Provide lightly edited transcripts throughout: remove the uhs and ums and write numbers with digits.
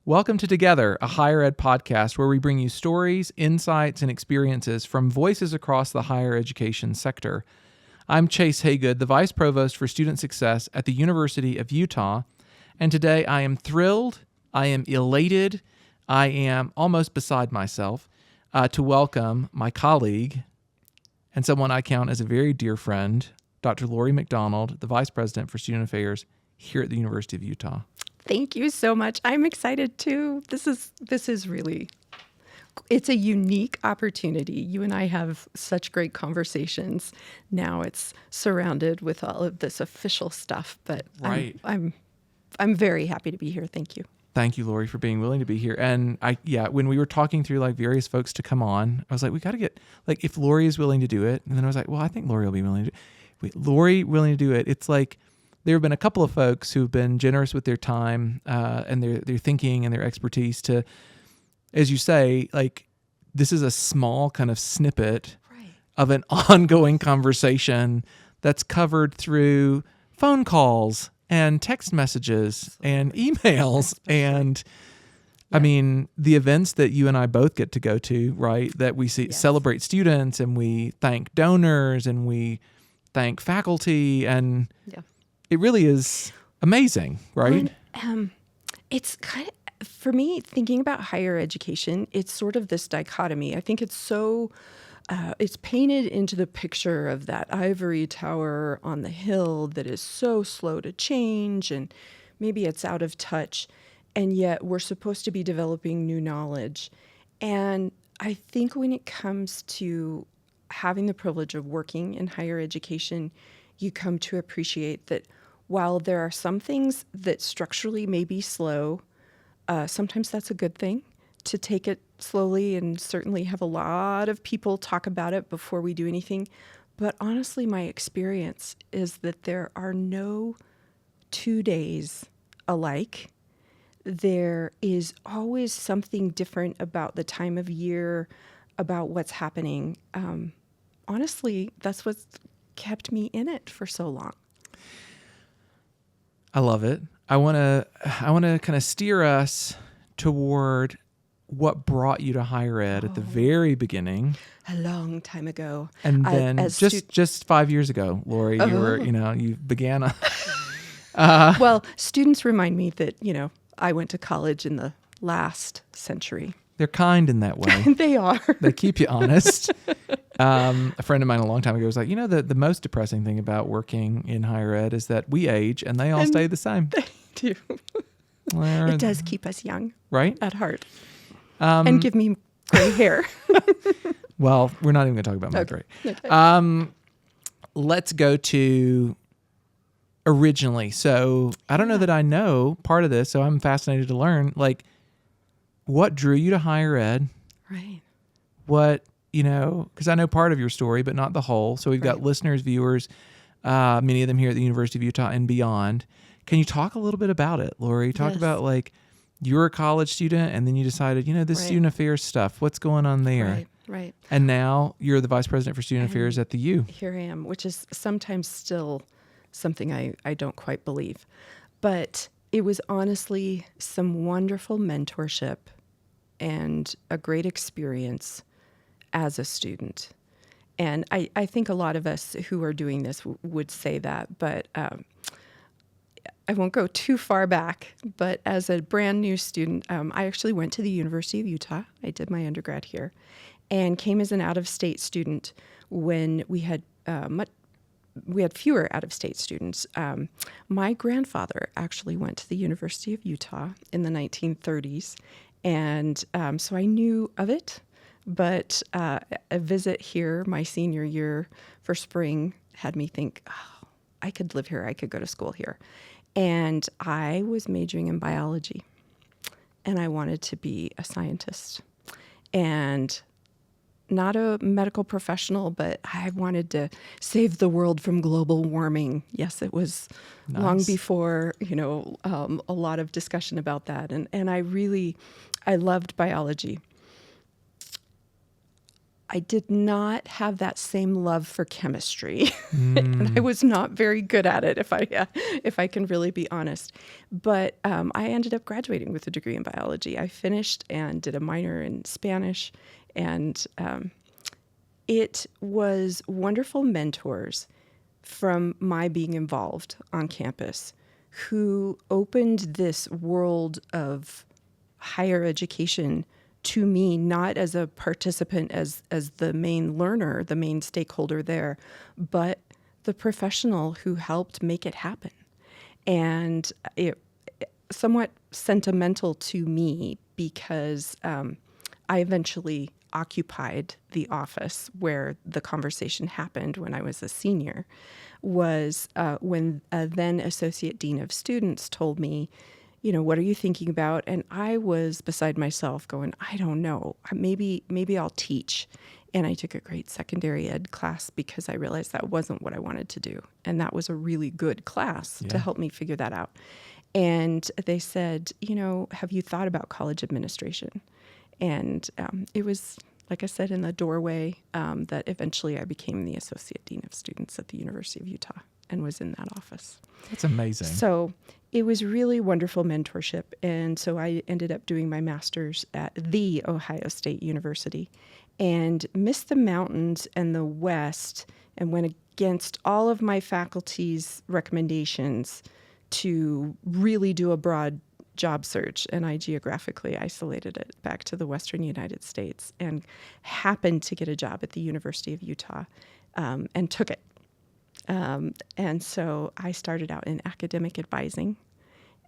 Welcome to Together, a higher ed podcast where we bring you stories, insights, and experiences from voices across the higher education sector. I'm Chase Haygood, the Vice Provost for Student Success at the University of Utah, and today I am thrilled, I am elated, I am almost beside myself to welcome my colleague and someone I count as a very dear friend, Dr. Lori McDonald, the Vice President for Student Affairs here at the University of Utah. Thank you so much. I'm excited too. This is really, it's a unique opportunity. You and I have such great conversations. Now it's surrounded with all of this official stuff, but Right. I'm very happy to be here. Thank you. Thank you, Lori, for being willing to be here. And when we were talking through like various folks to come on, I was like, we got to get, like, if Lori is willing to do it. And then I was like, well, I think Lori will be willing to do it. Wait, Lori willing to do it. It's like, there have been a couple of folks who've been generous with their time and their thinking and their expertise to, as you say, like, this is a small kind of snippet of an ongoing conversation that's covered through phone calls and text messages and emails and I mean, the events that you and I both get to go to, right, that we celebrate students and we thank donors and we thank faculty and it really is amazing, right? It's kind of, for me, thinking about higher education, it's sort of this dichotomy. I think it's so, it's painted into the picture of that ivory tower on the hill that is so slow to change and maybe it's out of touch. And yet we're supposed to be developing new knowledge. And I think when it comes to having the privilege of working in higher education, you come to appreciate that while there are some things that structurally may be slow, sometimes that's a good thing to take it slowly and certainly have a lot of people talk about it before we do anything. But honestly, my experience is that there are no 2 days alike. There is always something different about the time of year, about what's happening. Honestly, that's what's kept me in it for so long. I love it. I want to kind of steer us toward what brought you to higher ed at the very beginning. A long time ago. And then just 5 years ago, Lori, you began. Well, students remind me that, I went to college in the last century. They're kind in that way. They are. They keep you honest. A friend of mine a long time ago was like, the most depressing thing about working in higher ed is that we age and they all stay the same. They do. It does keep us young. Right? At heart. And give me gray hair. Well, we're not even going to talk about my gray. Okay. Let's go to originally. So I don't know that I know part of this, so I'm fascinated to learn, like, what drew you to higher ed? Right. What, because I know part of your story, but not the whole. So we've got listeners, viewers, many of them here at the University of Utah and beyond. Can you talk a little bit about it, Lori? Talk about, like, you're a college student and then you decided, this student affairs stuff, what's going on there? Right. And now you're the Vice President for Student Affairs at the U. Here I am, which is sometimes still something I don't quite believe. But it was honestly some wonderful mentorship and a great experience as a student. And I think a lot of us who are doing this would say that, but I won't go too far back. But as a brand new student, I actually went to the University of Utah. I did my undergrad here and came as an out-of-state student when we had fewer out-of-state students. My grandfather actually went to the University of Utah in the 1930s, and so I knew of it, but a visit here my senior year for spring had me think, I could live here, I could go to school here. And I was majoring in biology, and I wanted to be a scientist. And not a medical professional, but I wanted to save the world from global warming. Yes, it was long before, a lot of discussion about that. And I loved biology. I did not have that same love for chemistry, and I was not very good at it, if I can really be honest. But I ended up graduating with a degree in biology. I finished and did a minor in Spanish, and it was wonderful mentors from my being involved on campus who opened this world of higher education to me, not as a participant, as the main learner, the main stakeholder there, but the professional who helped make it happen. And it somewhat sentimental to me because I eventually occupied the office where the conversation happened when I was a senior, was when a then Associate Dean of Students told me, what are you thinking about? And I was beside myself going, I don't know, maybe I'll teach. And I took a great secondary ed class because I realized that wasn't what I wanted to do. And that was a really good class to help me figure that out. And they said, have you thought about college administration? And it was, like I said, in the doorway that eventually I became the Associate Dean of Students at the University of Utah and was in that office. That's amazing. So it was really wonderful mentorship. And so I ended up doing my master's at the Ohio State University and missed the mountains and the West and went against all of my faculty's recommendations to really do a broad job search. And I geographically isolated it back to the Western United States and happened to get a job at the University of Utah and took it. And so I started out in academic advising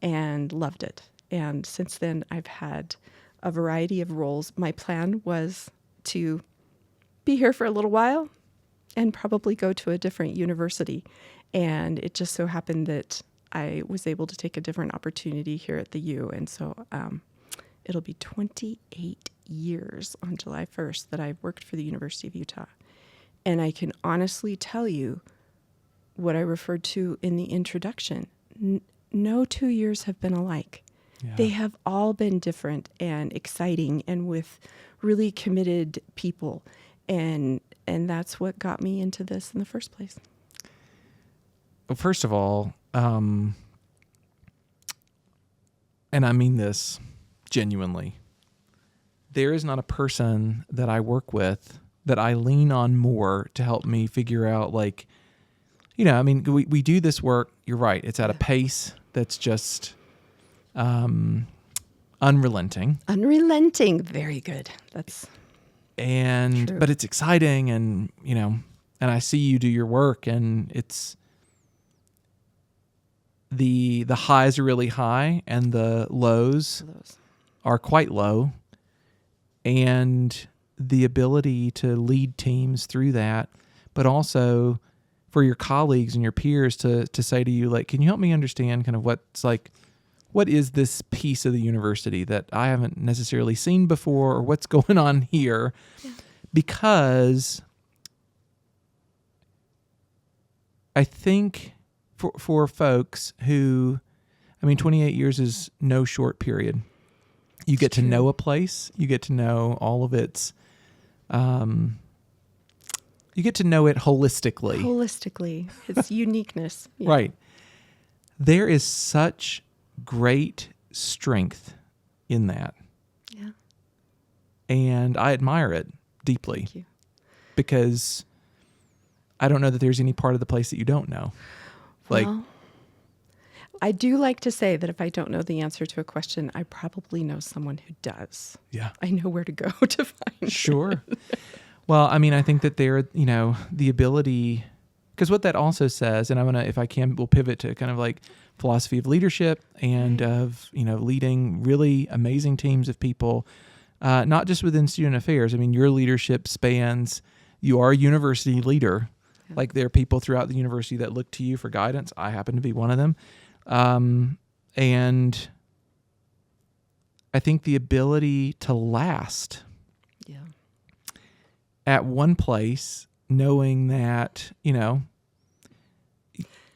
and loved it. And since then, I've had a variety of roles. My plan was to be here for a little while and probably go to a different university. And it just so happened that I was able to take a different opportunity here at the U. And so it'll be 28 years on July 1st that I've worked for the University of Utah. And I can honestly tell you what I referred to in the introduction. No 2 years have been alike. Yeah. They have all been different and exciting and with really committed people. And that's what got me into this in the first place. Well, first of all, and I mean this genuinely, there is not a person that I work with that I lean on more to help me figure out, like, we do this work, you're right, it's at a pace that's just unrelenting. Unrelenting, very good. That's true. But it's exciting, and and I see you do your work, and it's the highs are really high and the lows are quite low, and the ability to lead teams through that, but also for your colleagues and your peers to say to you, like, can you help me understand kind of what is this piece of the university that I haven't necessarily seen before, or what's going on here? Yeah. Because I think for folks who, 28 years is no short period. You get to know a place, you get to know all of its, you get to know it holistically. Holistically, its uniqueness. Yeah. Right. There is such great strength in that. Yeah. And I admire it deeply. Thank you. Because I don't know that there's any part of the place that you don't know. Well, I do like to say that if I don't know the answer to a question, I probably know someone who does. Yeah. I know where to go to find Sure. Well, I think that there, the ability, because what that also says, and we'll pivot to kind of like philosophy of leadership and of, leading really amazing teams of people, not just within student affairs. Your leadership spans, you are a university leader. Yeah. Like there are people throughout the university that look to you for guidance. I happen to be one of them. And I think the ability to last at one place, knowing that,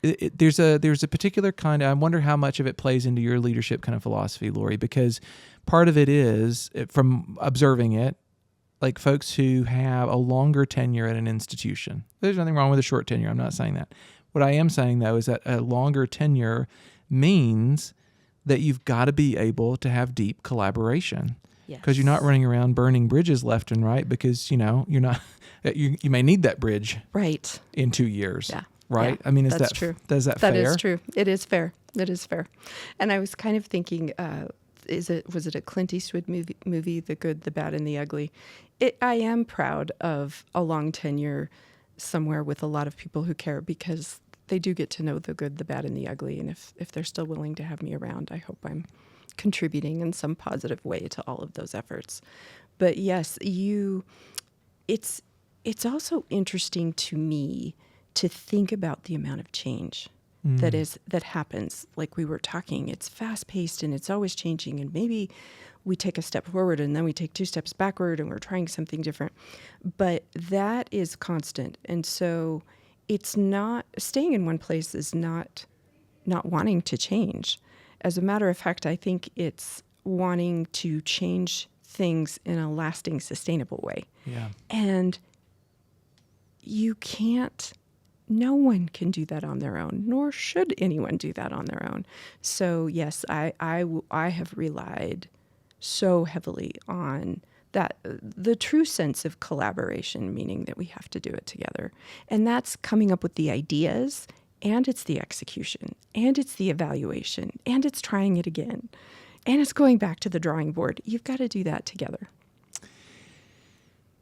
there's a particular kind of, I wonder how much of it plays into your leadership kind of philosophy, Lori, because part of it is, from observing it, like folks who have a longer tenure at an institution. There's nothing wrong with a short tenure. I'm not saying that. What I am saying, though, is that a longer tenure means that you've got to be able to have deep collaboration. Yes. Because you're not running around burning bridges left and right because, you're not, you may need that bridge right in 2 years. Yeah. Right? Yeah, I mean, that's true. Is that fair? That is true. It is fair. It is fair. And I was kind of thinking, was it a Clint Eastwood movie, The Good, the Bad, and the Ugly? I am proud of a long tenure somewhere with a lot of people who care, because they do get to know the good, the bad, and the ugly. And if they're still willing to have me around, I hope I'm contributing in some positive way to all of those efforts. But yes, it's also interesting to me to think about the amount of change that happens. Like we were talking, it's fast paced and it's always changing, and maybe we take a step forward and then we take 2 steps backward and we're trying something different. But that is constant. And so it's not, staying in one place is not wanting to change. As a matter of fact, I think it's wanting to change things in a lasting, sustainable way. Yeah. And no one can do that on their own, nor should anyone do that on their own. So yes, I have relied so heavily on that, the true sense of collaboration, meaning that we have to do it together. And that's coming up with the ideas, and it's the execution, and it's the evaluation, and it's trying it again, and it's going back to the drawing board. You've got to do that together.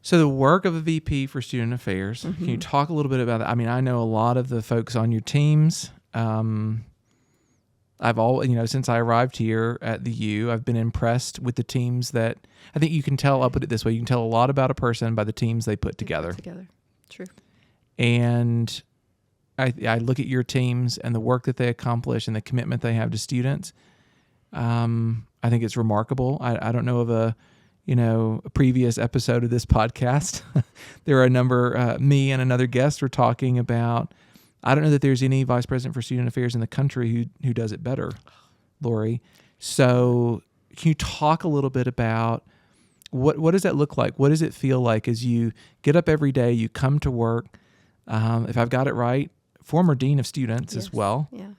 So the work of a VP for Student Affairs, can you talk a little bit about that? I mean, I know a lot of the folks on your teams. Since I arrived here at the U, I've been impressed with the teams that, I think you can tell, I'll put it this way, you can tell a lot about a person by the teams they put together. True. And I look at your teams and the work that they accomplish and the commitment they have to students. I think it's remarkable. I don't know of a previous episode of this podcast. There are a number, me and another guest were talking about, I don't know that there's any vice president for student affairs in the country who does it better, Lori. So can you talk a little bit about what does that look like? What does it feel like as you get up every day, you come to work, if I've got it right, former dean of students as well. Yeah.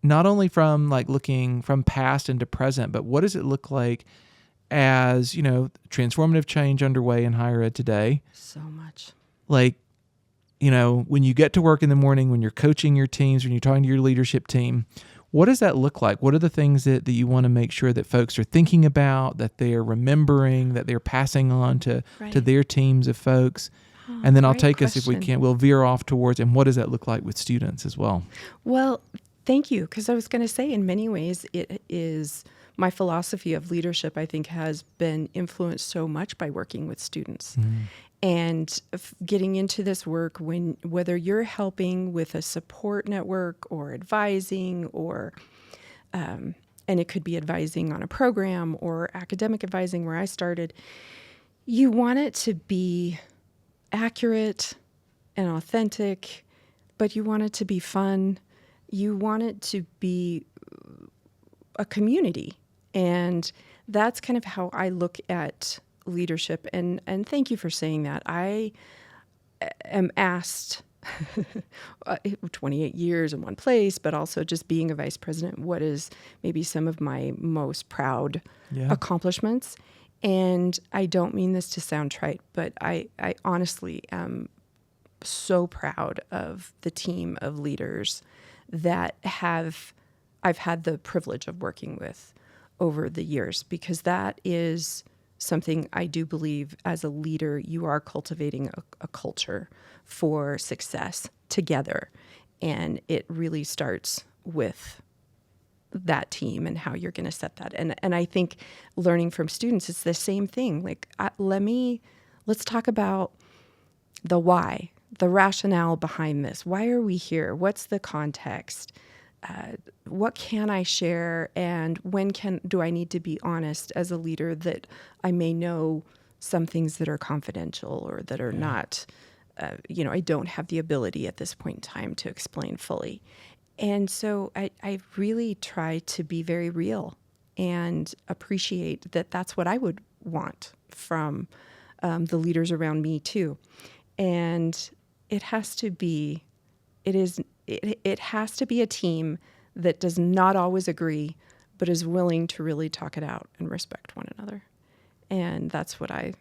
Not only from looking from past into present, but what does it look like as, transformative change underway in higher ed today? So much. When you get to work in the morning, when you're coaching your teams, when you're talking to your leadership team, what does that look like? What are the things that you want to make sure that folks are thinking about, that they're remembering, that they're passing on to their teams of folks? And then I'll take us, if we can, we'll veer off towards, and what does that look like with students as well? Well, thank you, because I was going to say, in many ways, it is my philosophy of leadership, I think, has been influenced so much by working with students. And getting into this work, whether you're helping with a support network or advising, or and it could be advising on a program or academic advising where I started, you want it to be accurate and authentic, but you want it to be fun. You want it to be a community. And that's kind of how I look at leadership. And thank you for saying that. I am asked 28 years in one place, but also just being a vice president, what is maybe some of my most proud accomplishments. And I don't mean this to sound trite, but I honestly am so proud of the team of leaders that I've had the privilege of working with over the years, because that is something I do believe as a leader, you are cultivating a culture for success together. And it really starts with that team and how you're going to set that. And I think learning from students, it's the same thing. Let's talk about the why, the rationale behind this. Why are we here? What's the context? What can I share? And when do I need to be honest as a leader that I may know some things that are confidential or that are not, I don't have the ability at this point in time to explain fully. And so I really try to be very real and appreciate that that's what I would want from the leaders around me too. And it has to be a team that does not always agree, but is willing to really talk it out and respect one another. And that's what I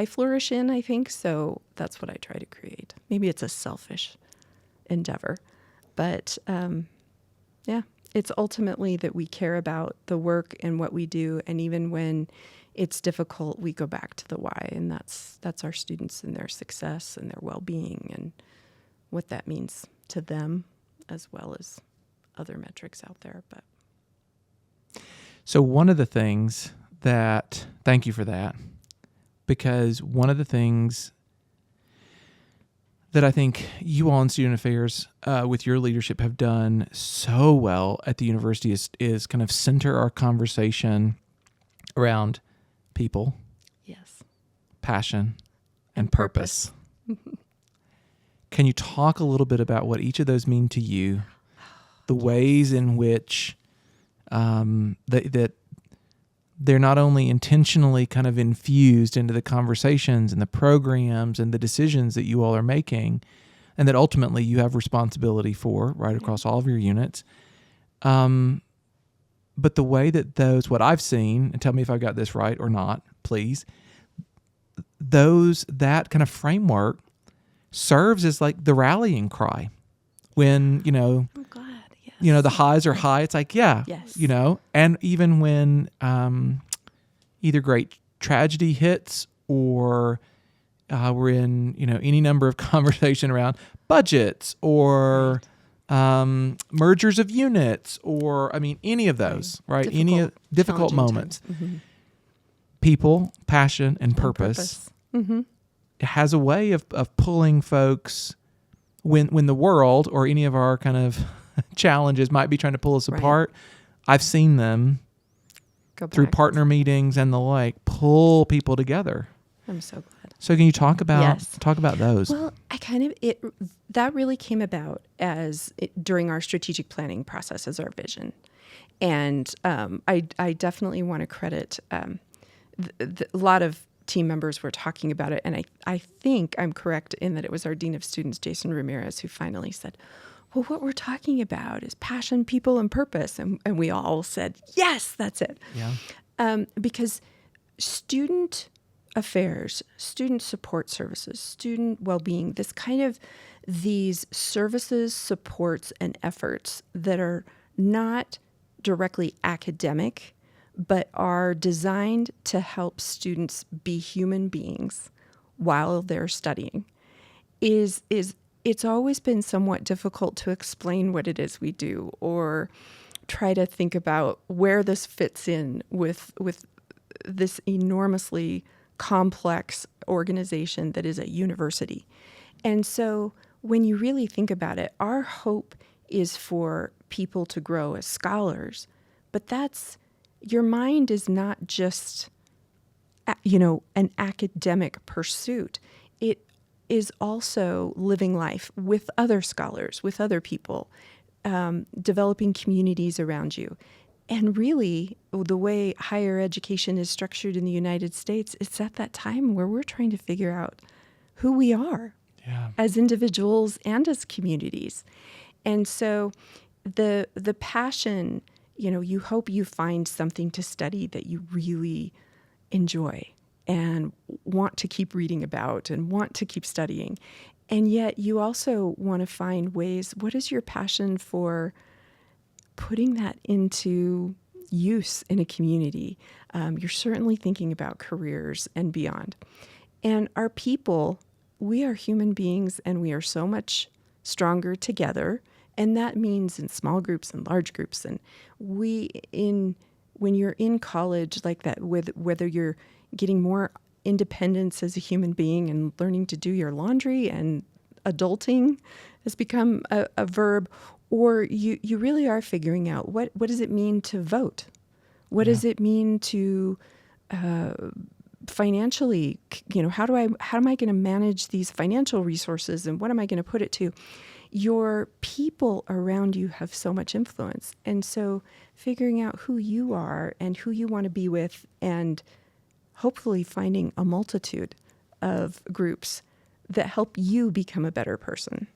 flourish in, I think. So that's what I try to create. Maybe it's a selfish endeavor, but yeah, it's ultimately that we care about the work and what we do. And even when it's difficult, we go back to the why, and that's our students and their success and their well-being and what that means to them, as well as other metrics out there. But so one of the things thank you for that, because one of the things that I think you all in student affairs with your leadership have done so well at the university is kind of center our conversation around people, yes, passion, and purpose. Can you talk a little bit about what each of those mean to you, the ways in which that they're not only intentionally kind of infused into the conversations and the programs and the decisions that you all are making, and that ultimately you have responsibility for right across all of your units, but the way that what I've seen, and tell me if I got this right or not, please, that kind of framework serves as like the rallying cry when, oh God, yes. The highs are high. It's like, yeah, yes. And even when either great tragedy hits or we're in, any number of conversation around budgets or mergers of units or, any of those, right? Any difficult moments. Mm-hmm. People, passion, and purpose. Mm-hmm. It has a way of pulling folks when the world or any of our kind of challenges might be trying to pull us apart. I've seen them through partner meetings and the like pull people together. I'm so glad. So can you talk about those? Well, that really came about during our strategic planning process as our vision, and I definitely want to credit a lot of team members were talking about it, and I think I'm correct in that it was our Dean of Students, Jason Ramirez, who finally said, well, what we're talking about is passion, people, and purpose. And we all said, yes, that's it. Yeah. Because student affairs, student support services, student well-being, these services, supports, and efforts that are not directly academic, but are designed to help students be human beings while they're studying, it's always been somewhat difficult to explain what it is we do or try to think about where this fits in with this enormously complex organization that is a university. And so when you really think about it, our hope is for people to grow as scholars, but your mind is not just, an academic pursuit. It is also living life with other scholars, with other people, developing communities around you. And really, the way higher education is structured in the United States, it's at that time where we're trying to figure out who we are as individuals and as communities. And so the passion, you hope you find something to study that you really enjoy and want to keep reading about and want to keep studying. And yet you also want to find ways, what is your passion for putting that into use in a community? You're certainly thinking about careers and beyond. And our people, we are human beings and we are so much stronger together. And that means in small groups and large groups. And when you're in college like that, whether you're getting more independence as a human being and learning to do your laundry and adulting has become a verb, or you really are figuring out what does it mean to vote? What does it mean to financially, how am I going to manage these financial resources and what am I going to put it to? your people around you have so much influence. And so figuring out who you are and who you want to be with, and hopefully finding a multitude of groups that help you become a better person.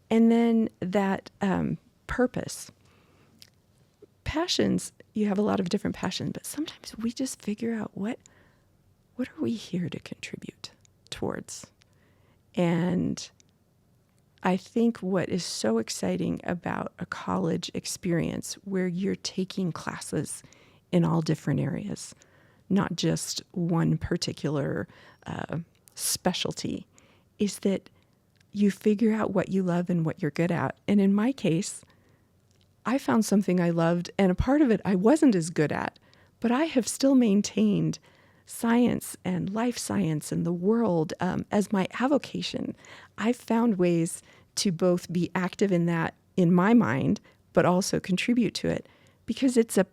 And then that purpose. Passions, you have a lot of different passions, but sometimes we just figure out what are we here to contribute towards. And I think what is so exciting about a college experience where you're taking classes in all different areas, not just one particular specialty, is that you figure out what you love and what you're good at. And in my case, I found something I loved, and a part of it I wasn't as good at, but I have still maintained science and life science and the world as my avocation. I've found ways to both be active in that in my mind, but also contribute to it, because it's a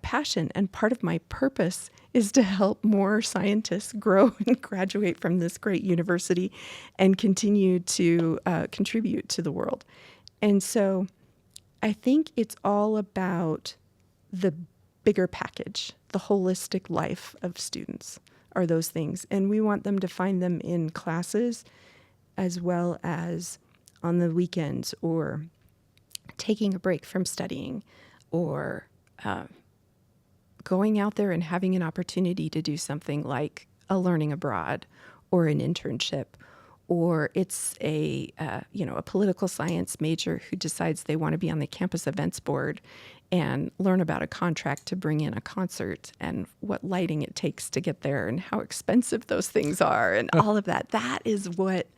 passion, and part of my purpose is to help more scientists grow and graduate from this great university and continue to contribute to the world. And so I think it's all about the bigger package, the holistic life of students are those things. And we want them to find them in classes as well as on the weekends, or taking a break from studying, or going out there and having an opportunity to do something like a learning abroad or an internship, or it's a political science major who decides they want to be on the campus events board and learn about a contract to bring in a concert and what lighting it takes to get there and how expensive those things are and all of that. That is what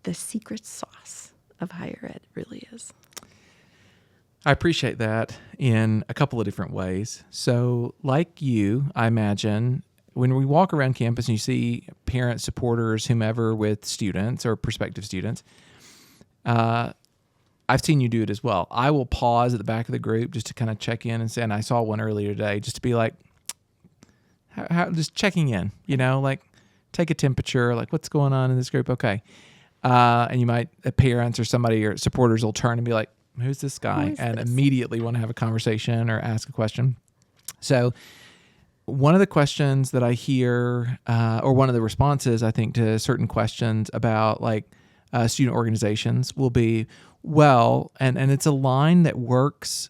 the secret sauce of higher ed really is. I appreciate that in a couple of different ways. So like you, I imagine, when we walk around campus and you see parents, supporters, whomever with students or prospective students, I've seen you do it as well. I will pause at the back of the group just to kind of check in and say, and I saw one earlier today, just to be like, just checking in, like take a temperature, like what's going on in this group? Okay. And you might, parents or somebody or supporters will turn and be like, who's this guy? And immediately want to have a conversation or ask a question. So one of the questions that I hear, or one of the responses, I think, to certain questions about like student organizations will be, well, and it's a line that works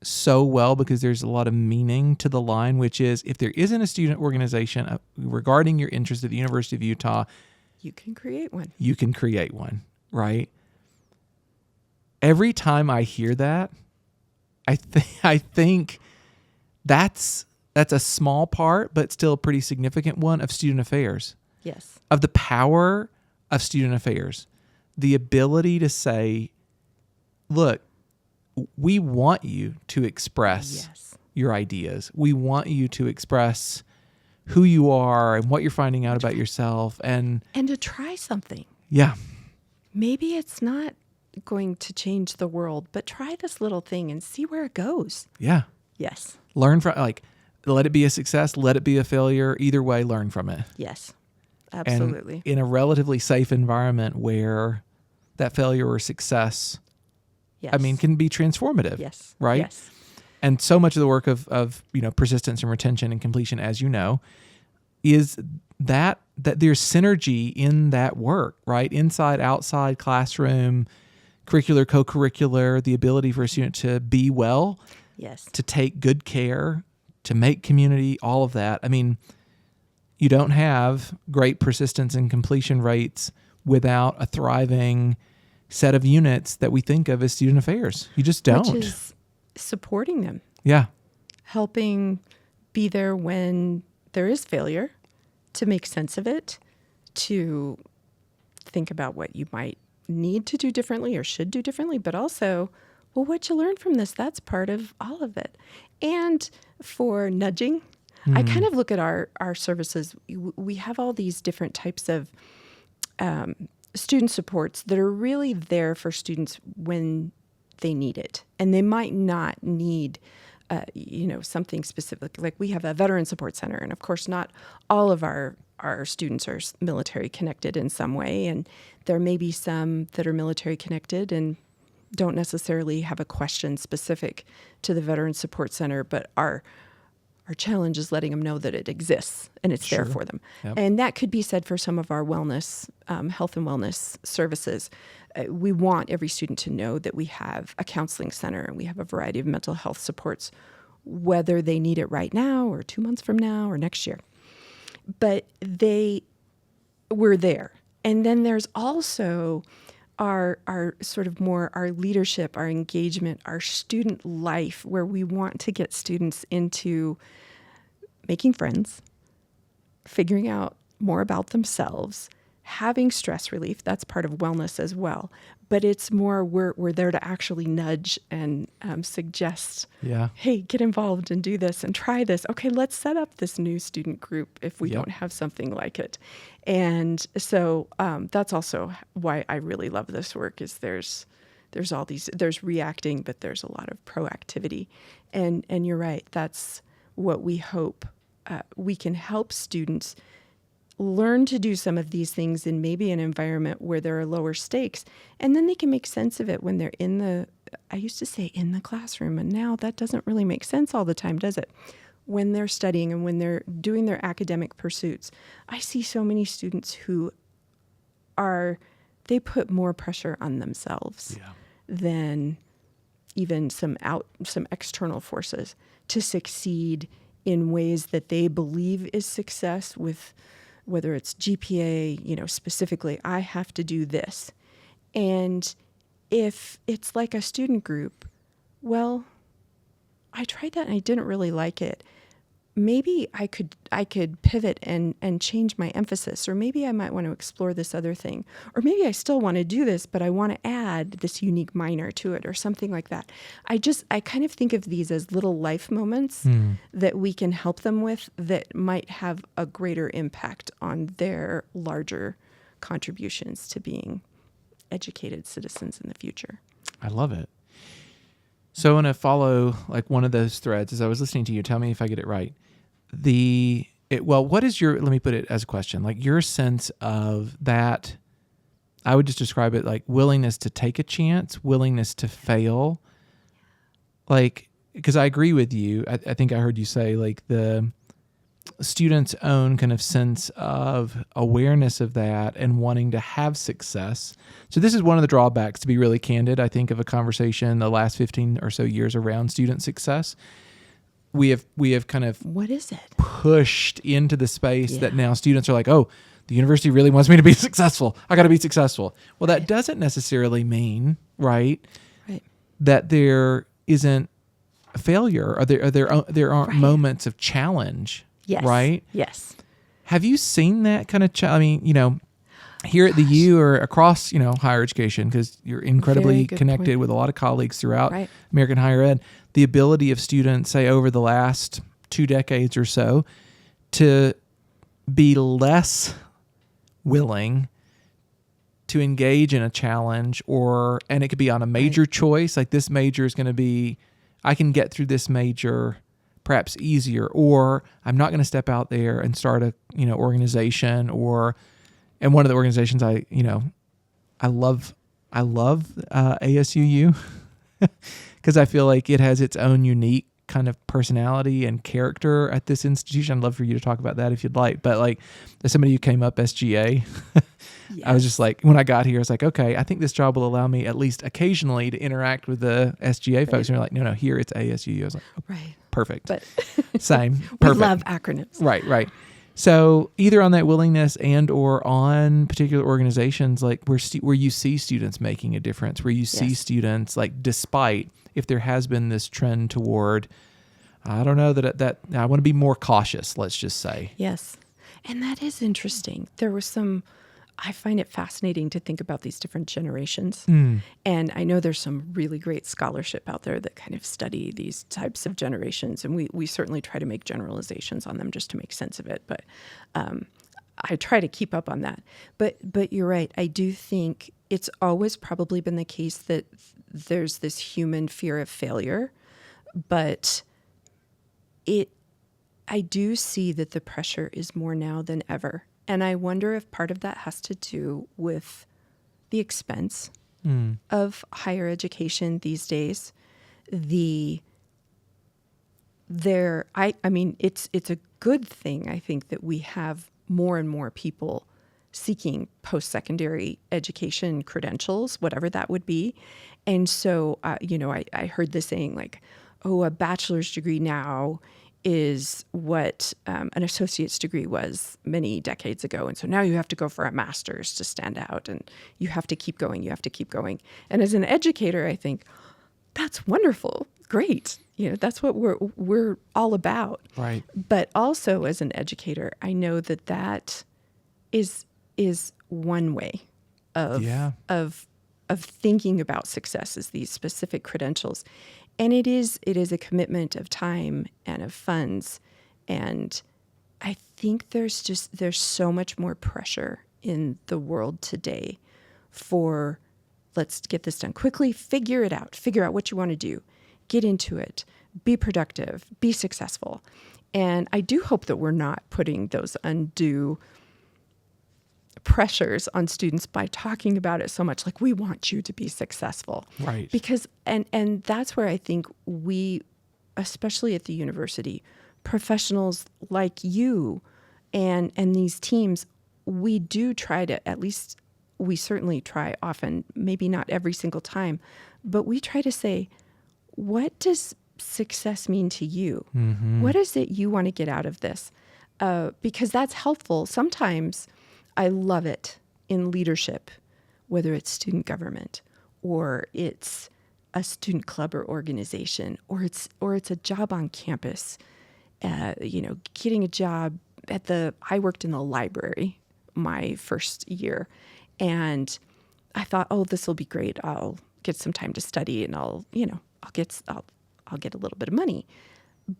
so well because there's a lot of meaning to the line, which is, if there isn't a student organization regarding your interest at the University of Utah, you can create one. You can create one, right? Every time I hear that, I think that's a small part, but still a pretty significant one of student affairs. Yes. Of the power of student affairs. The ability to say, look, we want you to express your ideas. We want you to express who you are and what you're finding out about yourself. And to try something. Yeah. Maybe it's not going to change the world, but try this little thing and see where it goes. Yeah. Yes. Learn from, let it be a success, let it be a failure. Either way, learn from it. Yes, absolutely. And in a relatively safe environment where that failure or success, can be transformative. Yes. Right? Yes. And so much of the work of persistence and retention and completion, as you know, is that there's synergy in that work, right? Inside, outside, classroom, curricular, co-curricular, the ability for a student to be well, to take good care, to make community, all of that. I mean, you don't have great persistence and completion rates without a thriving set of units that we think of as student affairs. You just don't. Which is supporting them. Yeah. Helping be there when there is failure, to make sense of it, to think about what you might need to do differently or should do differently, but also, well, what'd you learn from this? That's part of all of it. And for nudging, I kind of look at our services. We have all these different types of student supports that are really there for students when they need it. And they might not need something specific. Like we have a veteran support center, and of course not all of our our students are military connected in some way, and there may be some that are military connected and don't necessarily have a question specific to the Veteran Support Center, but our challenge is letting them know that it exists and it's there for them. Yep. And that could be said for some of our wellness, health and wellness services. We want every student to know that we have a counseling center and we have a variety of mental health supports, whether they need it right now or 2 months from now or next year. But we're there. And then there's also our sort of more our leadership, our engagement, our student life, where we want to get students into making friends, figuring out more about themselves, having stress relief. That's part of wellness as well. But it's more we're there to actually nudge and suggest, hey, get involved and do this and try this. Okay, let's set up this new student group if we don't have something like it. And so that's also why I really love this work. Is there's there's reacting, but there's a lot of proactivity. And you're right. That's what we hope. We can help students learn to do some of these things in maybe an environment where there are lower stakes, and then they can make sense of it when they're I used to say in the classroom, and now that doesn't really make sense all the time, does it? When they're studying and when they're doing their academic pursuits, I see so many students who they put more pressure on themselves than even some external forces to succeed in ways that they believe is success, with whether it's GPA, specifically, I have to do this. And if it's like a student group, well, I tried that and I didn't really like it. Maybe I could pivot and change my emphasis, or maybe I might want to explore this other thing, or maybe I still want to do this, but I want to add this unique minor to it, or something like that. I kind of think of these as little life moments that we can help them with that might have a greater impact on their larger contributions to being educated citizens in the future. I love it. So I want to follow like one of those threads as I was listening to you. Tell me if I get it right. What is let me put it as a question, like your sense of that, I would just describe it like willingness to take a chance, willingness to fail. Like, because I agree with you. I think I heard you say like the students' own kind of sense of awareness of that and wanting to have success. So this is one of the drawbacks, to be really candid, I think, of a conversation the last 15 or so years around student success. We have kind of what is it pushed into the space that now students are like, oh, the university really wants me to be successful. I got to be successful. Well, that doesn't necessarily mean, right, that there isn't a failure or there aren't moments of challenge. Yes. Right? Yes. Have you seen that kind of here at the U or across, higher education, because you're incredibly connected with a lot of colleagues throughout American higher ed, the ability of students, say, over the last 2 decades or so, to be less willing to engage in a challenge, and it could be on a major choice, like this major is going to be, I can get through this major perhaps easier, or I'm not going to step out there and start a organization, and one of the organizations I love ASUU because I feel like it has its own unique kind of personality and character at this institution. I'd love for you to talk about that if you'd like. But like, as somebody who came up SGA, I was just like, when I got here, I was like, okay, I think this job will allow me at least occasionally to interact with the SGA folks. And you're like, no, here it's ASUU. I was like, perfect. But same. Perfect. We love acronyms. Right. So either on that willingness and or on particular organizations, like where you see students making a difference, where you see students, like, despite if there has been this trend toward, I don't know, that I want to be more cautious, let's just say. Yes. And that is interesting. I find it fascinating to think about these different generations. And I know there's some really great scholarship out there that kind of study these types of generations. And we certainly try to make generalizations on them just to make sense of it. But I try to keep up on that. But you're right. I do think it's always probably been the case that there's this human fear of failure. But I do see that the pressure is more now than ever. And I wonder if part of that has to do with the expense of higher education these days. I mean, it's a good thing, I think, that we have more and more people seeking post-secondary education credentials, whatever that would be. And so, I heard the saying like, oh, a bachelor's degree now is what an associate's degree was many decades ago. And so now you have to go for a master's to stand out, and you have to keep going. You have to keep going. And as an educator, I think that's wonderful. Great. That's what we're all about. Right. But also as an educator, I know that is one way of thinking about success, is these specific credentials. And it is a commitment of time and of funds. And I think there's so much more pressure in the world today for, let's get this done quickly, figure out what you want to do, get into it, be productive, be successful. And I do hope that we're not putting those undue pressures on students by talking about it so much, like, we want you to be successful. Right. Because, and that's where I think we, especially at the university, professionals like you and these teams, we do try to, at least we certainly try often, maybe not every single time, but we try to say, what does success mean to you? Mm-hmm. What is it you want to get out of this? Because that's helpful. Sometimes I love it in leadership, whether it's student government or it's a student club or organization, or it's a job on campus. Getting a job I worked in the library my first year, and I thought, oh, this will be great. I'll get some time to study, and I'll get a little bit of money.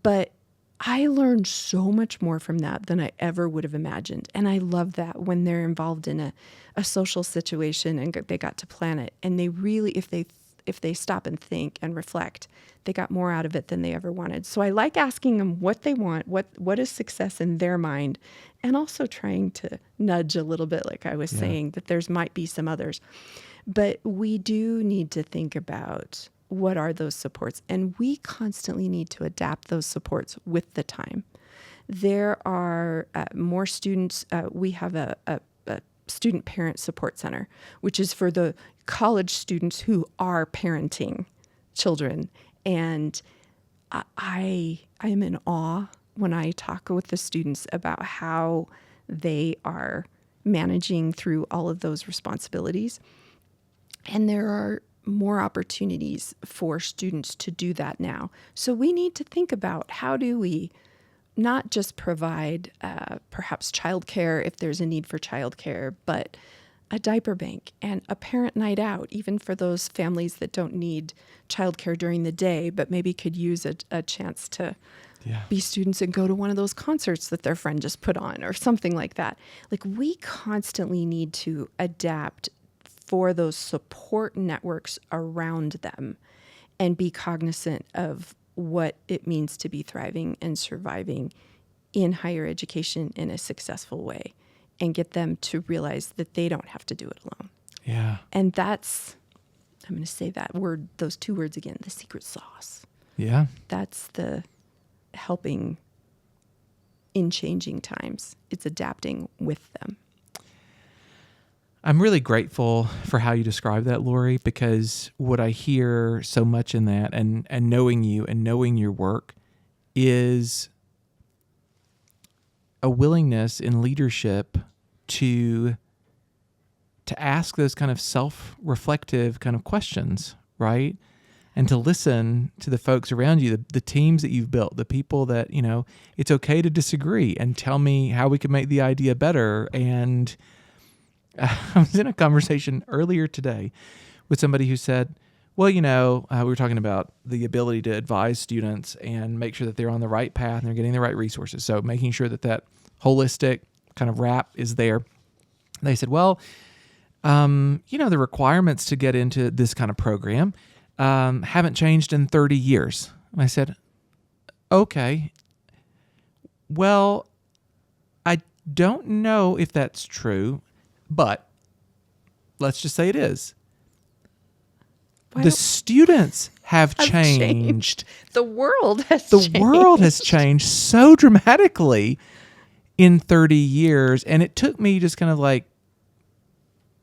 But I learned so much more from that than I ever would have imagined. And I love that when they're involved in a social situation and they got to plan it. And they really, if they stop and think and reflect, they got more out of it than they ever wanted. So I like asking them what they want, what is success in their mind, and also trying to nudge a little bit, like I was saying, that there's might be some others. But we do need to think about what are those supports, and we constantly need to adapt those supports with the time. There are more students. We have a student parent support center, which is for the college students who are parenting children. And I am in awe when I talk with the students about how they are managing through all of those responsibilities. And there are more opportunities for students to do that now. So we need to think about, how do we not just provide perhaps childcare if there's a need for childcare, but a diaper bank and a parent night out, even for those families that don't need childcare during the day, but maybe could use a chance to be students and go to one of those concerts that their friend just put on or something like that. Like, we constantly need to adapt for those support networks around them and be cognizant of what it means to be thriving and surviving in higher education in a successful way, and get them to realize that they don't have to do it alone. Yeah. And that's, I'm going to say those two words again, the secret sauce. Yeah. That's the helping in changing times. It's adapting with them. I'm really grateful for how you describe that, Lori, because what I hear so much in that, and knowing you and knowing your work, is a willingness in leadership to ask those kind of self-reflective kind of questions, right? And to listen to the folks around you, the teams that you've built, the people that, it's okay to disagree and tell me how we can make the idea better. And I was in a conversation earlier today with somebody who said, well, we were talking about the ability to advise students and make sure that they're on the right path and they're getting the right resources. So making sure that holistic kind of wrap is there. They said, well, the requirements to get into this kind of program haven't changed in 30 years. And I said, okay, Well, I don't know if that's true, but let's just say it is. The students have changed. The world has The changed. world has changed so dramatically in 30 years. And it took me just kind of like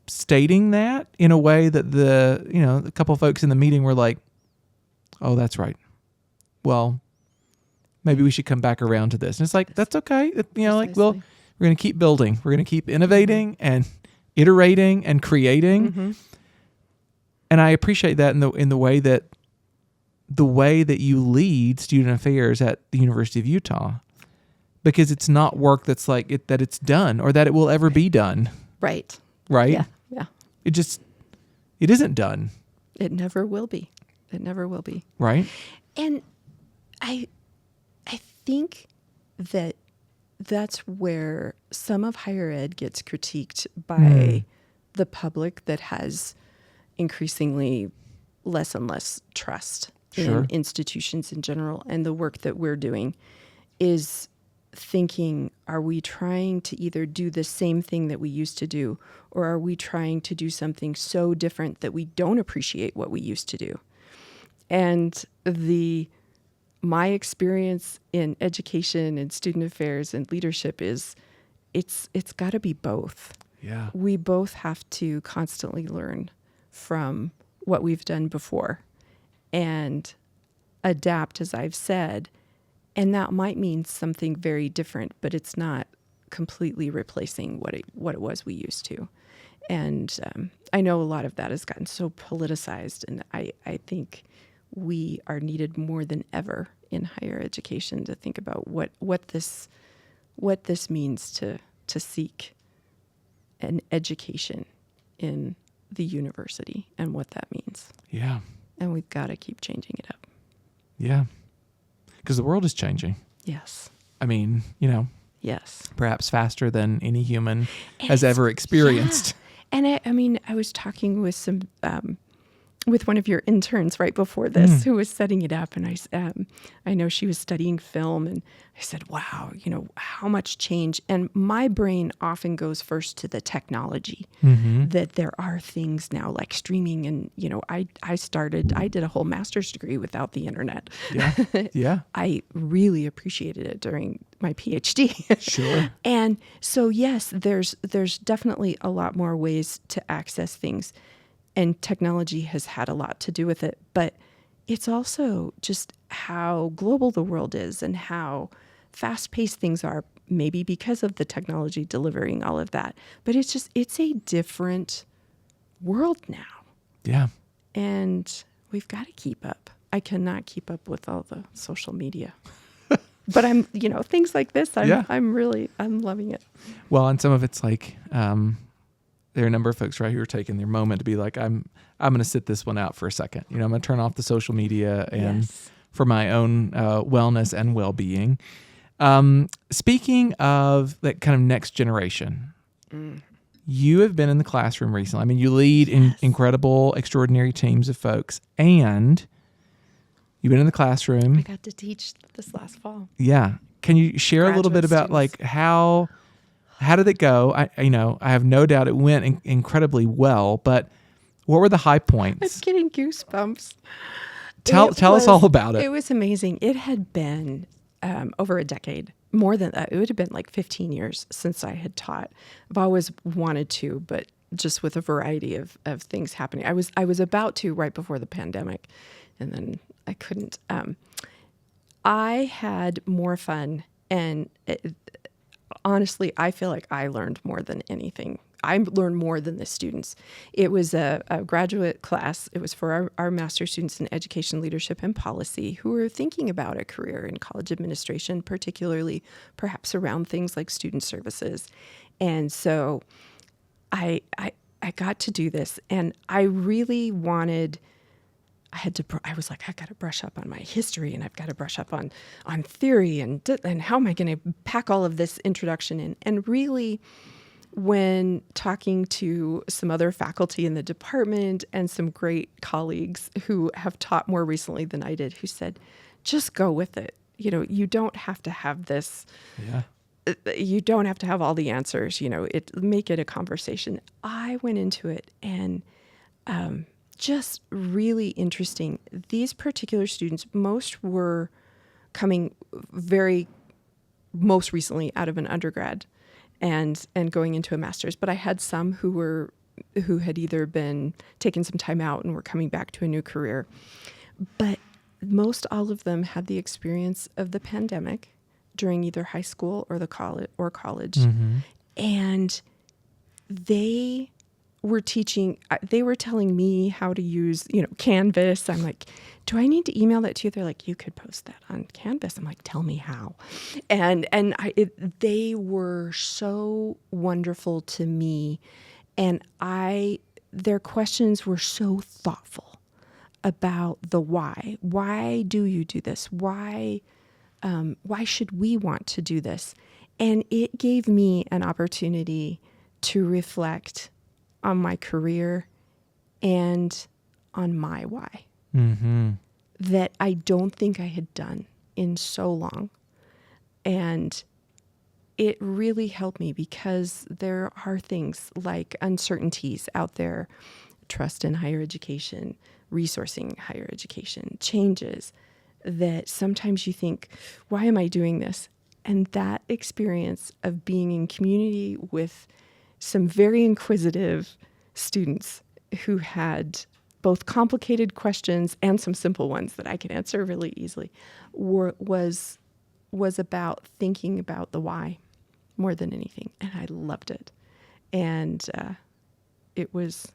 stating that in a way that a couple of folks in the meeting were like, oh, that's right. Well, maybe we should come back around to this. And it's like, that's okay. Like, well, we're going to keep building. We're going to keep innovating and iterating and creating. Mm-hmm. And I appreciate that in the way that you lead student affairs at the University of Utah, because it's not work that's like that it's done or that it will ever be done. Right. Right? Yeah. It isn't done. It never will be. It never will be. Right? And I think that's where some of higher ed gets critiqued by the public that has increasingly less and less trust in institutions in general. And the work that we're doing is thinking, are we trying to either do the same thing that we used to do, or are we trying to do something so different that we don't appreciate what we used to do? And my experience in education and student affairs and leadership is it's got to be both. Yeah. We both have to constantly learn from what we've done before and adapt, as I've said. And that might mean something very different, but it's not completely replacing what it was we used to. And I know a lot of that has gotten so politicized, and I think we are needed more than ever in higher education to think about what this means to seek an education in the university and what that means. Yeah. And we've got to keep changing it up. Yeah. Because the world is changing. Yes. I mean, Yes. perhaps faster than any human has ever experienced. Yeah. And I was talking with with one of your interns right before this who was setting it up. And I know she was studying film, and I said, wow, how much change. And my brain often goes first to the technology, that there are things now like streaming. And, I did a whole master's degree without the internet. Yeah. Yeah. I really appreciated it during my PhD. Sure. And so, yes, there's definitely a lot more ways to access things. And technology has had a lot to do with it, but it's also just how global the world is and how fast-paced things are, maybe because of the technology delivering all of that. But it's a different world now. Yeah. And we've got to keep up. I cannot keep up with all the social media. But I'm, things like this, I'm loving it. Well, and some of it's like, there are a number of folks right who are taking their moment to be like, I'm going to sit this one out for a second. I'm going to turn off the social media and for my own wellness and well-being. Speaking of that kind of next generation, you have been in the classroom recently. I mean, you lead incredible, extraordinary teams of folks, and you've been in the classroom. I got to teach this last fall. Yeah. Can you share a little bit about like how did it go? I have no doubt it went incredibly well, but what were the high points? I'm getting goosebumps. Tell us all about it. It was amazing. It had been over a decade, more than that. It would have been like 15 years since I had taught. I've always wanted to, but just with a variety of things happening. I was about to right before the pandemic, and then I couldn't. I had more fun, and honestly, I feel like I learned more than anything. I learned more than the students. It was a graduate class. It was for our master's students in education, leadership, and policy who were thinking about a career in college administration, particularly perhaps around things like student services. And so I got to do this, and I really wanted... I was like, I got to brush up on my history, and I've got to brush up on theory, and how am I going to pack all of this introduction in? And really, when talking to some other faculty in the department and some great colleagues who have taught more recently than I did, who said, just go with it. you don't have to have this. Yeah. You don't have to have all the answers. Make it a conversation. I went into it and just really interesting. These particular students, most were coming most recently out of an undergrad and going into a master's. But I had some who had either been taking some time out and were coming back to a new career. But most all of them had the experience of the pandemic during either high school or college. Mm-hmm. And they were telling me how to use, Canvas. I'm like, do I need to email that to you? They're like, you could post that on Canvas. I'm like, tell me how. And they were so wonderful to me. And their questions were so thoughtful about the why. Why do you do this? Why should we want to do this? And it gave me an opportunity to reflect on my career and on my why that I don't think I had done in so long. And it really helped me because there are things like uncertainties out there, trust in higher education, resourcing higher education, changes that sometimes you think, why am I doing this? And that experience of being in community with some very inquisitive students who had both complicated questions and some simple ones that I could answer really easily was about thinking about the why more than anything. And I loved it. And it was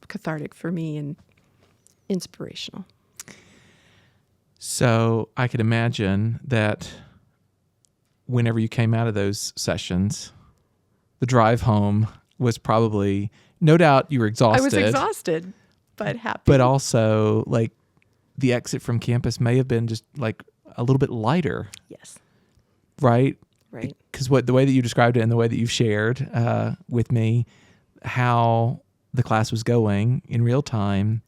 cathartic for me and inspirational. So I could imagine that whenever you came out of those sessions, the drive home was probably, no doubt you were exhausted. I was exhausted, but happy. But also, like, the exit from campus may have been just like a little bit lighter. Yes. Right? Right. Because the way that you described it and the way that you've shared with me how the class was going in real time,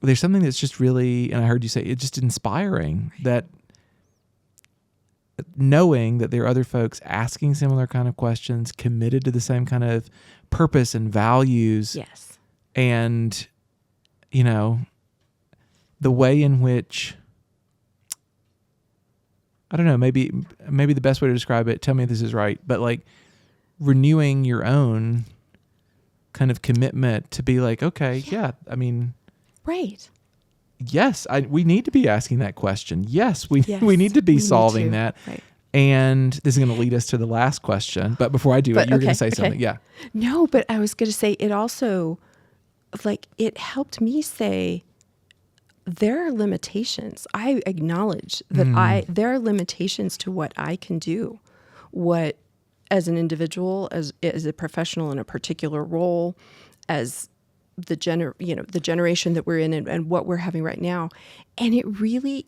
there's something that's just really, and I heard you say, it's just inspiring, that knowing that there are other folks asking similar kind of questions, committed to the same kind of purpose and values. Yes. And, the way in which, I don't know, maybe the best way to describe it, tell me if this is right, but like renewing your own kind of commitment to be like, okay, yeah, I mean, right. Yes, we need to be asking that question. Yes, we need to be solving that. Right. And this is going to lead us to the last question. But before I do it, you're going to say something. Yeah. No, but I was going to say it also, it helped me say there are limitations. I acknowledge that there are limitations to what I can do, what as an individual, as a professional in a particular role, as the generation that we're in and what we're having right now. And it really,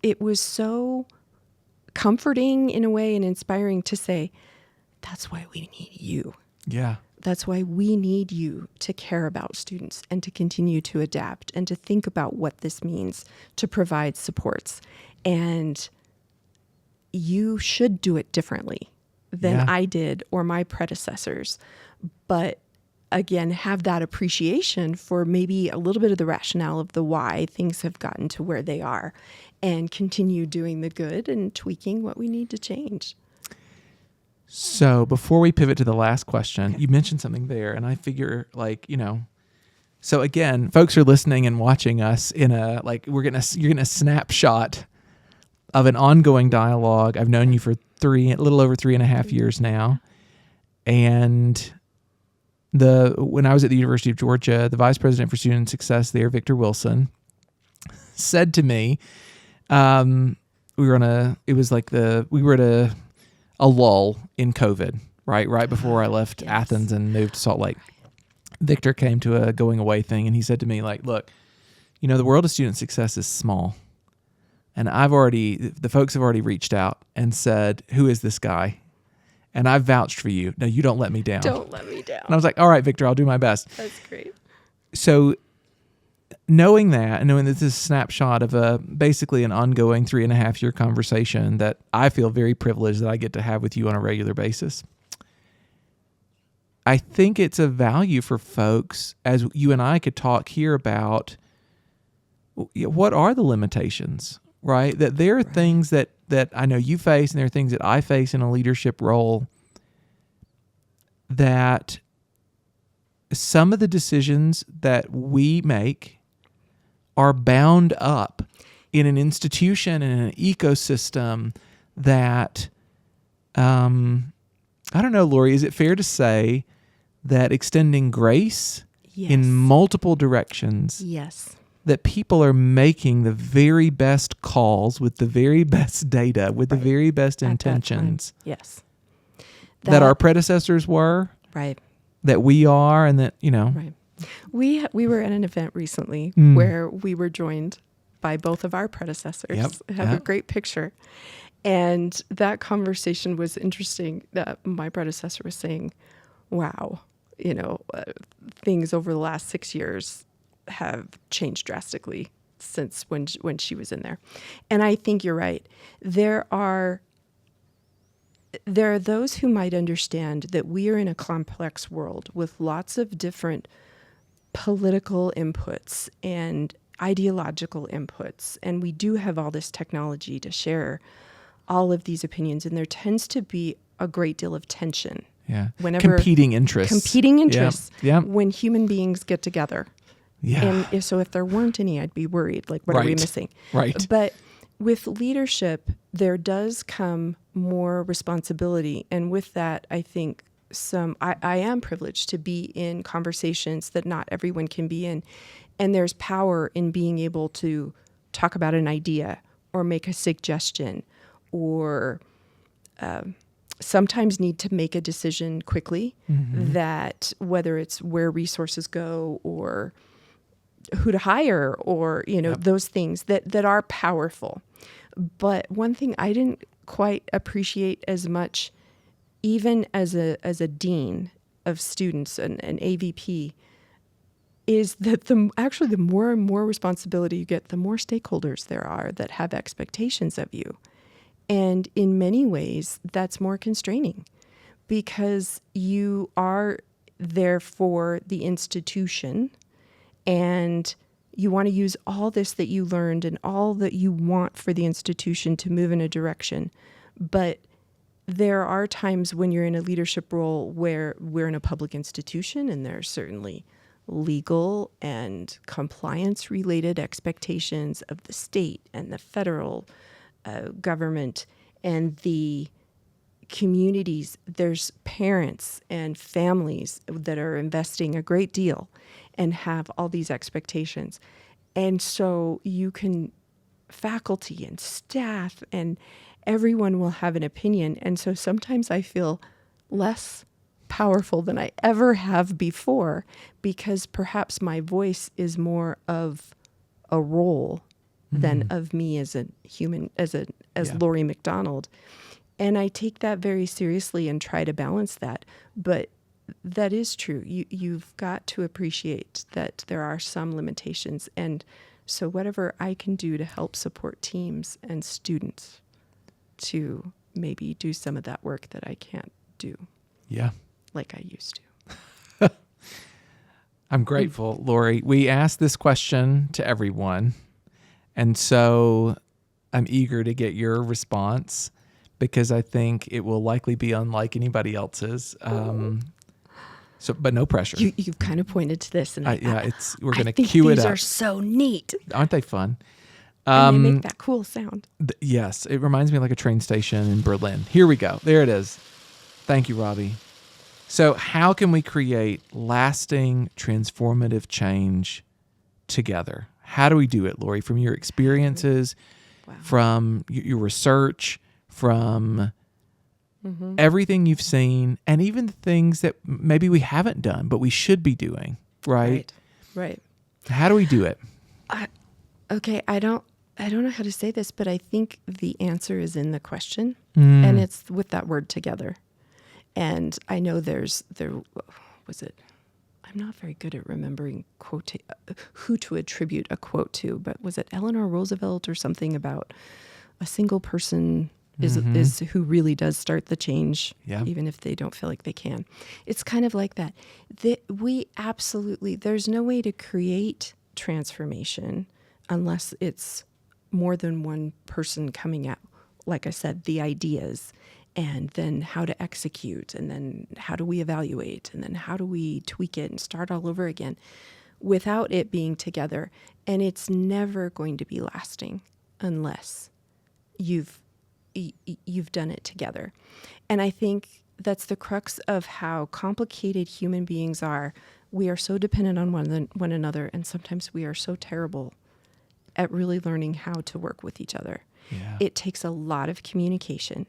it was so comforting in a way and inspiring to say, that's why we need you. Yeah. That's why we need you to care about students and to continue to adapt and to think about what this means to provide supports. And you should do it differently than I did or my predecessors. But again, have that appreciation for maybe a little bit of the rationale of the why things have gotten to where they are, and continue doing the good and tweaking what we need to change. So before we pivot to the last question, you mentioned something there, and I figure so again, folks are listening and watching us in you're getting a snapshot of an ongoing dialogue. I've known you for a little over 3.5 years now. And when I was at the University of Georgia, the vice president for student success there, Victor Wilson, said to me, we were at a lull in COVID, right before I left Athens and moved to Salt Lake. Victor came to a going away thing, and he said to me, look, the world of student success is small. And the folks have already reached out and said, who is this guy? And I've vouched for you. No, you don't let me down. Don't let me down. And I was like, all right, Victor, I'll do my best. That's great. So knowing that and knowing that this is a snapshot of basically an ongoing 3.5-year conversation that I feel very privileged that I get to have with you on a regular basis, I think it's a value for folks as you and I could talk here about what are the limitations, right? That there are things that I know you face and there are things that I face in a leadership role that some of the decisions that we make are bound up in an institution and an ecosystem that, I don't know, Lori, is it fair to say that extending grace in multiple directions, that people are making the very best calls with the very best data, with the very best intentions that our predecessors were, that we are, and that, We were at an event recently where we were joined by both of our predecessors. I have a great picture. And that conversation was interesting. My predecessor was saying, wow, things over the last 6 years have changed drastically since when she was in there. And I think you're right. There are those who might understand that we are in a complex world with lots of different political inputs and ideological inputs. And we do have all this technology to share all of these opinions. And there tends to be a great deal of tension. Whenever competing interests. When human beings get together. And if there weren't any, I'd be worried. Like, what are we missing? But with leadership, there does come more responsibility. And with that, I think I am privileged to be in conversations that not everyone can be in. And there's power in being able to talk about an idea or make a suggestion or sometimes need to make a decision quickly that whether it's where resources go or who to hire or, those things that are powerful. But one thing I didn't quite appreciate as much, even as a dean of students, an AVP, is that the more and more responsibility you get, the more stakeholders there are that have expectations of you. And in many ways, that's more constraining because you are there for the institution and you want to use all this that you learned and all that you want for the institution to move in a direction. But there are times when you're in a leadership role where we're in a public institution and there are certainly legal and compliance-related expectations of the state and the federal government and the communities. There's parents and families that are investing a great deal and have all these expectations. And so faculty and staff and everyone will have an opinion. And so sometimes I feel less powerful than I ever have before because perhaps my voice is more of a role than of me as a human, as Lori McDonald. And I take that very seriously and try to balance that. But that is true. You've got to appreciate that there are some limitations. And so whatever I can do to help support teams and students to maybe do some of that work that I can't do. Like I used to. I'm grateful, Lori. We asked this question to everyone. And so I'm eager to get your response because I think it will likely be unlike anybody else's. But no pressure. You've kind of pointed to this, and we're going to cue it up. These are so neat, aren't they fun? And they make that cool sound. Yes, it reminds me of like a train station in Berlin. Here we go. There it is. Thank you, Robbie. So, how can we create lasting, transformative change together? How do we do it, Lori? From your experiences, from your research, from everything you've seen, and even the things that maybe we haven't done, but we should be doing, right? Right. How do we do it? Okay, I don't know how to say this, but I think the answer is in the question, and it's with that word together. And I know there was it, I I'm not very good at remembering who to attribute a quote to, but was it Eleanor Roosevelt or something about a single person is who really does start the change, even if they don't feel like they can. It's kind of like that. There's no way to create transformation unless it's more than one person coming out, like I said, the ideas, and then how to execute, and then how do we evaluate, and then how do we tweak it and start all over again without it being together. And it's never going to be lasting unless you've done it together. And I think that's the crux of how complicated human beings are. We are so dependent on one another, and sometimes we are so terrible at really learning how to work with each other. Yeah. It takes a lot of communication,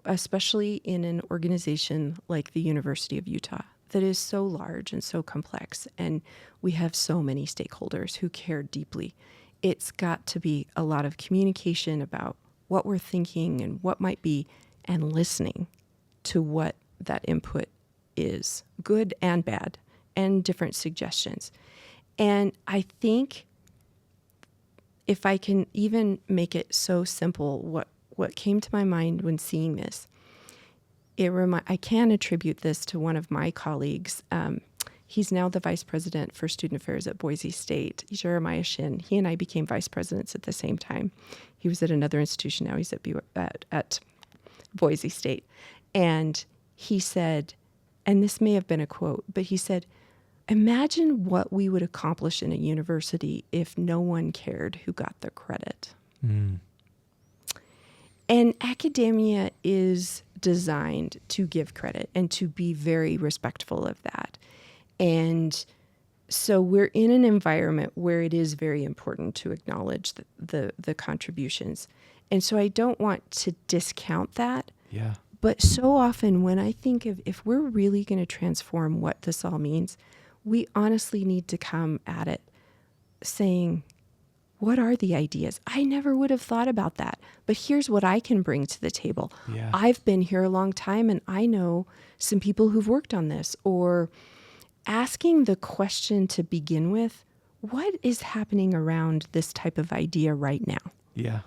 especially in an organization like the University of Utah that is so large and so complex, and we have so many stakeholders who care deeply. It's got to be a lot of communication about what we're thinking and what might be, and listening to what that input is, good and bad, and different suggestions. And I think if I can even make it so simple, what came to my mind when seeing this, I can attribute this to one of my colleagues. He's now the vice president for student affairs at Boise State, Jeremiah Shin. He and I became vice presidents at the same time. He was at another institution. Now he's at Boise State. And he said, and this may have been a quote, but he said, imagine what we would accomplish in a university if no one cared who got the credit. Mm. And academia is designed to give credit and to be very respectful of that. And so we're in an environment where it is very important to acknowledge the contributions. And so I don't want to discount that. Yeah. But so often when I think of if we're really going to transform what this all means, we honestly need to come at it saying, what are the ideas? I never would have thought about that, but here's what I can bring to the table. Yeah. I've been here a long time and I know some people who've worked on this. Or asking the question to begin with, what is happening around this type of idea right now? Yeah.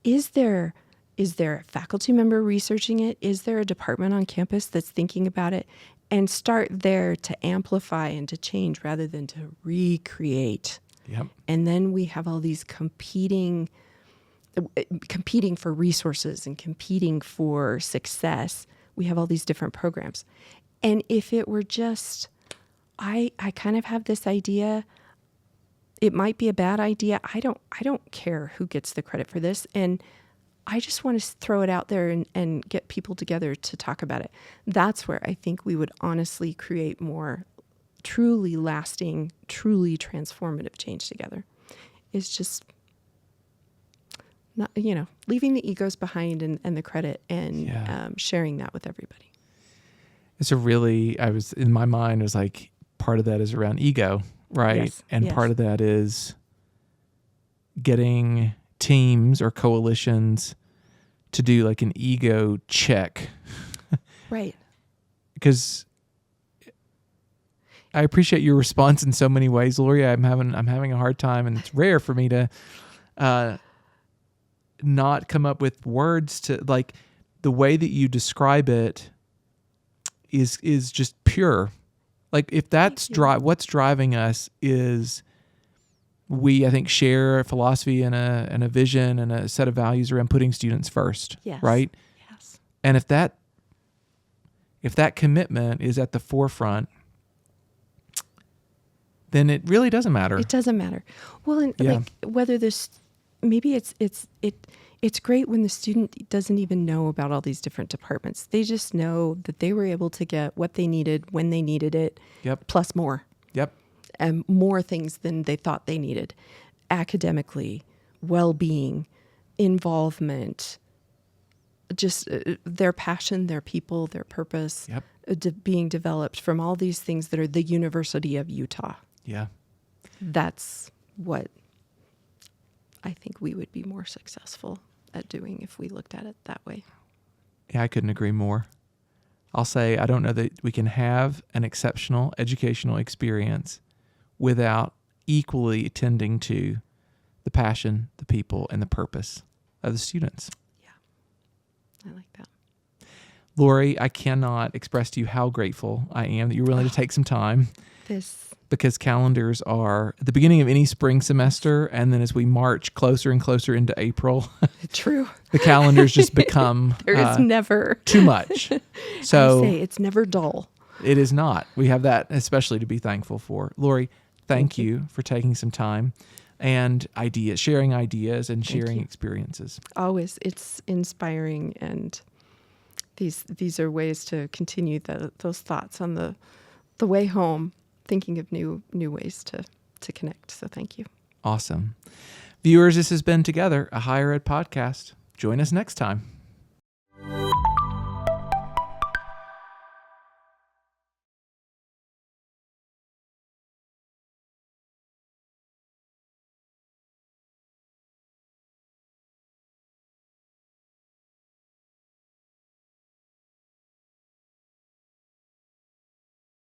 Is there a faculty member researching it? Is there a department on campus that's thinking about it? And start there to amplify and to change rather than to recreate. Yep. And then we have all these competing for resources and competing for success. We have all these different programs. And if it were just, I kind of have this idea, it might be a bad idea. I don't care who gets the credit for this. And I just want to throw it out there and get people together to talk about it. That's where I think we would honestly create more truly lasting, truly transformative change together. It's just not, leaving the egos behind and the credit and sharing that with everybody. It's in my mind, it was like part of that is around ego, right? Yes. And Yes. part of that is getting teams or coalitions to do like an ego check. Right. Because I appreciate your response in so many ways, Lori. I'm having a hard time, and it's rare for me to not come up with words to, like, the way that you describe it is just pure. Like, if that's what's driving us is we, I think, share a philosophy and a vision and a set of values around putting students first. Yes. Right? Yes. And if that commitment is at the forefront, then it really doesn't matter. It doesn't matter. Well, and like whether this, maybe it's great when the student doesn't even know about all these different departments. They just know that they were able to get what they needed when they needed it. Yep. Plus more. Yep. And more things than they thought they needed. Academically, well-being, involvement, just their passion, their people, their purpose, being developed from all these things that are the University of Utah. Yeah. That's what I think we would be more successful at doing if we looked at it that way. Yeah, I couldn't agree more. I'll say I don't know that we can have an exceptional educational experience without equally attending to the passion, the people, and the purpose of the students. I like that. Lori, I cannot express to you how grateful I am that you're willing to take some time, because calendars are at the beginning of any spring semester, and then as we march closer and closer into April, True. the calendars just become There is never too much. So I say it's never dull. it is not. We have that especially to be thankful for. Lori, thank you for taking some time and sharing ideas and sharing experiences. Always, it's inspiring, and these are ways to continue those thoughts on the way home, thinking of new ways to connect. So thank you. Awesome. Viewers, this has been Together, a Higher Ed podcast. Join us next time.